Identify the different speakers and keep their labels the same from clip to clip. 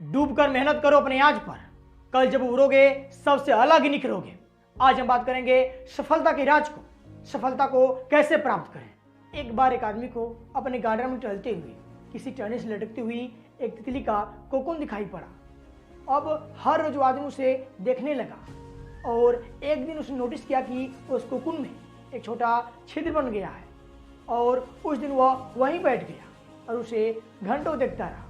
Speaker 1: डूबकर मेहनत करो अपने आज पर, कल जब उभरोगे सबसे अलग ही निखरोगे। आज हम बात करेंगे सफलता के राज को, सफलता को कैसे प्राप्त करें। एक बार एक आदमी को अपने गार्डन में टहलते हुए किसी टहनी से लटकती हुई एक तितली का कोकून दिखाई पड़ा। अब हर रोज वो आदमी उसे देखने लगा और एक दिन उसने नोटिस किया कि उस कोकून में एक छोटा छिद्र बन गया है और उस दिन वह वहीं बैठ गया और उसे घंटों देखता रहा।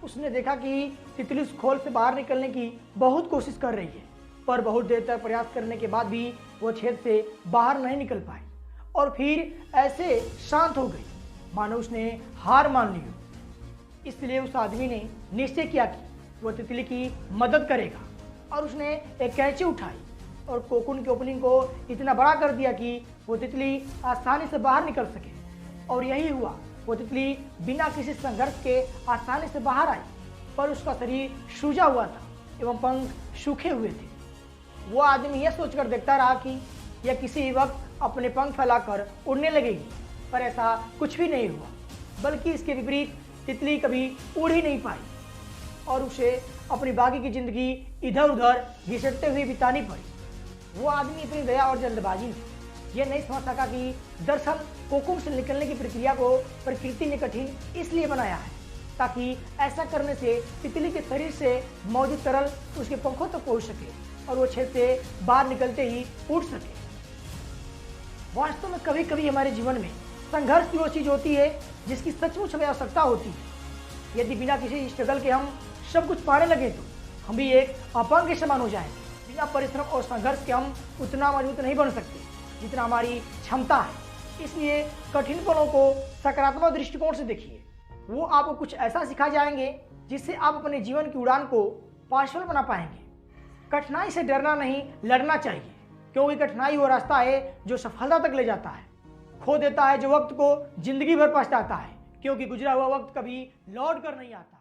Speaker 1: उसने देखा कि तितली उस खोल से बाहर निकलने की बहुत कोशिश कर रही है, पर बहुत देर तक प्रयास करने के बाद भी वो छेद से बाहर नहीं निकल पाई और फिर ऐसे शांत हो गई मानो उसने हार मान ली हो। इसलिए उस आदमी ने निश्चय किया कि वो तितली की मदद करेगा और उसने एक कैंची उठाई और कोकून के ओपनिंग को इतना बड़ा कर दिया कि वो तितली आसानी से बाहर निकल सके। और यही हुआ, वो तितली बिना किसी संघर्ष के आसानी से बाहर आई, पर उसका शरीर सूजा हुआ था एवं पंख सूखे हुए थे। वो आदमी यह सोचकर देखता रहा कि यह किसी वक्त अपने पंख फैलाकर उड़ने लगेगी, पर ऐसा कुछ भी नहीं हुआ, बल्कि इसके विपरीत तितली कभी उड़ ही नहीं पाई और उसे अपनी बाकी की जिंदगी इधर उधर घिसटते हुए बितानी पड़ी। वो आदमी अपनी दया और जल्दबाजी में यह नहीं समझ सका कि दरअसल कोकून से निकलने की प्रक्रिया को प्रकृति ने कठिन इसलिए बनाया है ताकि ऐसा करने से तितली के शरीर से मौजूद तरल उसके पंखों तक पहुंच सके और वो छेद से बाहर निकलते ही उड़ सके। वास्तव में कभी कभी हमारे जीवन में संघर्ष की वो चीज होती है जिसकी सचमुच हमें आवश्यकता होती है। यदि बिना किसी स्ट्रगल के हम सब कुछ पाने लगे तो हम भी एक अपांग के समान हो जाएंगे। बिना परिश्रम और संघर्ष के हम उतना मजबूत नहीं बन सकते जितना हमारी क्षमता है। इसलिए कठिन पलों को सकारात्मक दृष्टिकोण से देखिए। वो आपको कुछ ऐसा सिखा जाएंगे जिससे आप अपने जीवन की उड़ान को पाशल बना पाएंगे। कठिनाई से डरना नहीं, लड़ना चाहिए, क्योंकि कठिनाई वो रास्ता है जो सफलता तक ले जाता है। खो देता है जो वक्त को जिंदगी भर पछताता है, क्योंकि गुजरा हुआ वक्त कभी लौट कर नहीं आता।